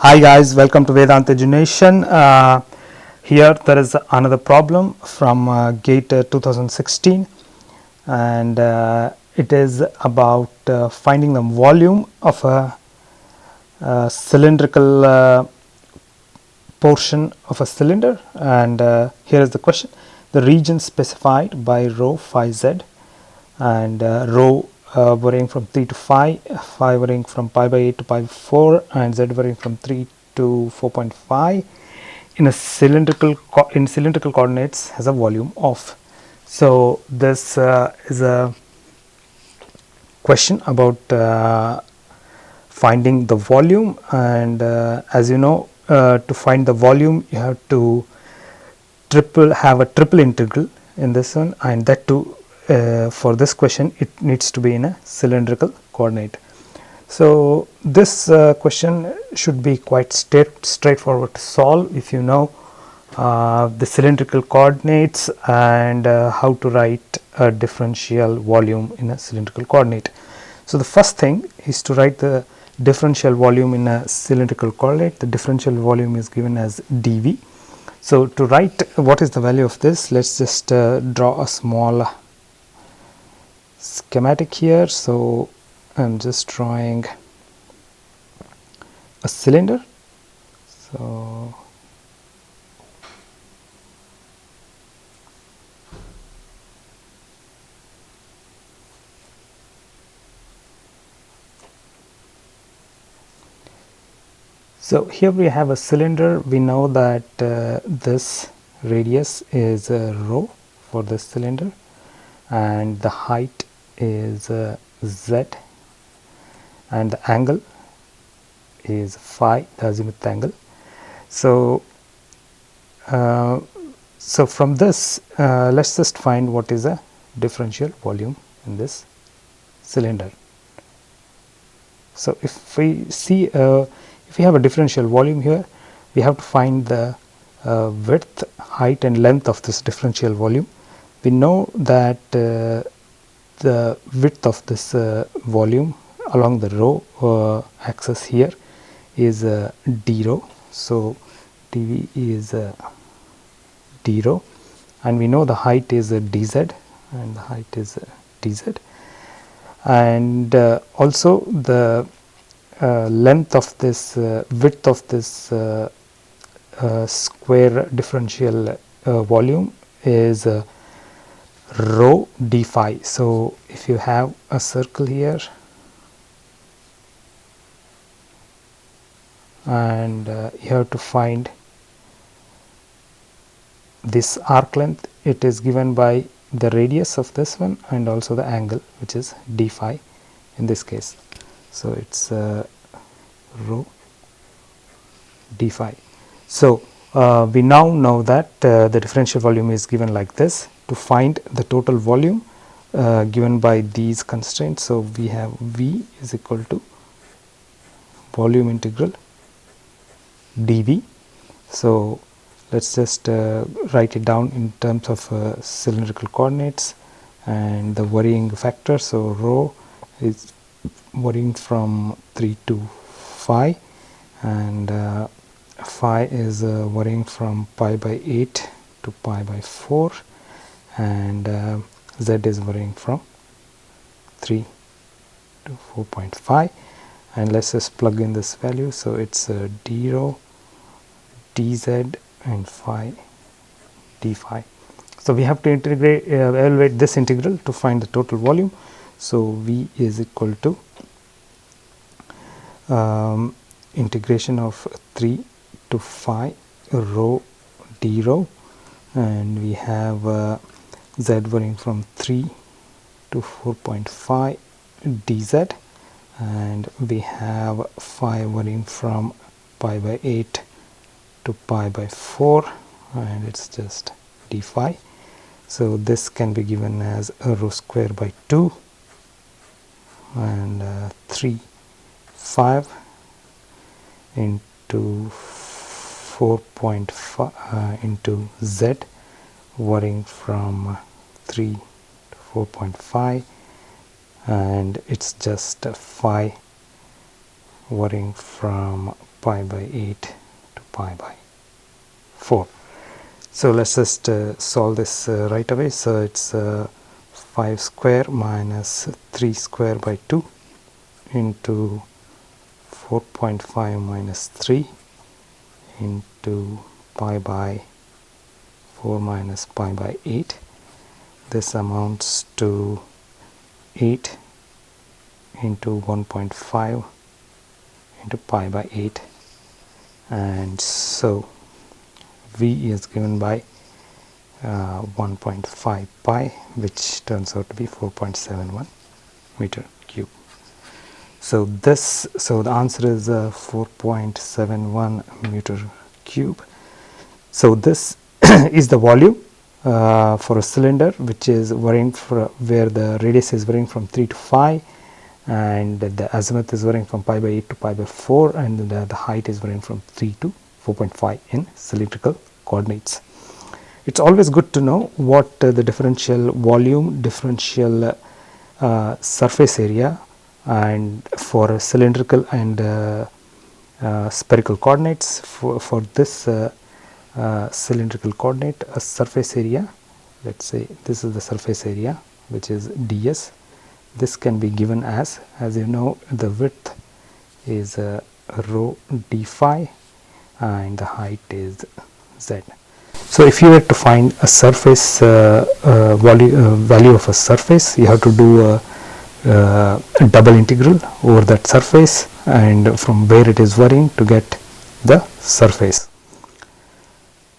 Hi guys, welcome to Vedanta Education. Here there is another problem from GATE 2016, and it is about finding the volume of a cylindrical portion of a cylinder. And here is the question: the region specified by rho phi z and rho varying from 3 to 5, phi varying from pi by 8 to pi by 4, and z varying from 3 to 4.5 in cylindrical coordinates has a volume of. So this is a question about finding the volume, and as you know, to find the volume you have to have a triple integral in this one, and that too for this question it needs to be in a cylindrical coordinate. So this question should be quite straightforward to solve if you know the cylindrical coordinates and how to write a differential volume in a cylindrical coordinate. So the first thing is to write the differential volume in a cylindrical coordinate. The differential volume is given as dV. So to write what is the value of this, let's just draw a small schematic here. So I'm just drawing a cylinder. So here we have a cylinder. We know that this radius is rho for this cylinder, and the height is z, and the angle is phi, the azimuth angle. So from this let's just find what is a differential volume in this cylinder. So if we see if we have a differential volume here, we have to find the width, height and length of this differential volume. We know that the width of this volume along the rho axis here is d rho. So dV is d rho, and we know the height is dz, and the height is dz, and also the length of this width of this square differential volume is rho d phi. So if you have a circle here and you have to find this arc length, it is given by the radius of this one and also the angle, which is d phi in this case. So it's rho d phi. So we now know that the differential volume is given like this. To find the total volume given by these constraints, so we have V is equal to volume integral dV. So let's just write it down in terms of cylindrical coordinates and the varying factor. So rho is varying from 3 to 5, and phi is varying from pi by 8 to pi by 4, and z is varying from 3 to 4.5, and let's just plug in this value. So it's d rho dz and phi d phi. So we have to evaluate this integral to find the total volume. So V is equal to integration of 3 to 5 rho d rho, and we have z varying from 3 to 4.5 dz, and we have phi varying from pi by 8 to pi by 4, and it's just d phi. So this can be given as a rho square by 2 and 3 5 into 4.5 into z varying from 3 to 4.5, and it's just phi varying from pi by 8 to pi by 4. So let's just solve this right away. So it's 5 square minus 3 square by 2 into 4.5 minus 3 into pi by 4 minus pi by 8. This amounts to 8 into 1.5 into pi by 8, and so V is given by 1.5 pi, which turns out to be 4.71 meter cube. So the answer is 4.71 meter cube. So this is the volume for a cylinder, which is varying where the radius is varying from 3 to 5, and the azimuth is varying from pi by 8 to pi by 4, and the height is varying from 3 to 4.5 in cylindrical coordinates. It's always good to know what the differential volume, differential surface area, and for cylindrical and spherical coordinates. For this cylindrical coordinate, a surface area, let's say this is the surface area, which is ds. This can be given as you know, the width is rho d phi and the height is z. So if you were to find a surface value of a surface, you have to do a double integral over that surface, and from where it is varying to get the surface.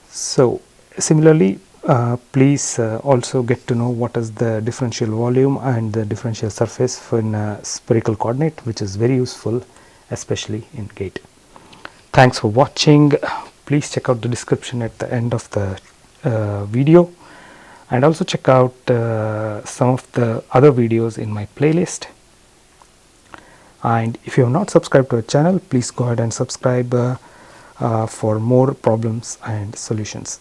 So similarly, please also get to know what is the differential volume and the differential surface for in a spherical coordinate, which is very useful, especially in GATE. Thanks for watching. Please check out the description at the end of the video, and also check out some of the other videos in my playlist. And if you have not subscribed to our channel, please go ahead and subscribe for more problems and solutions.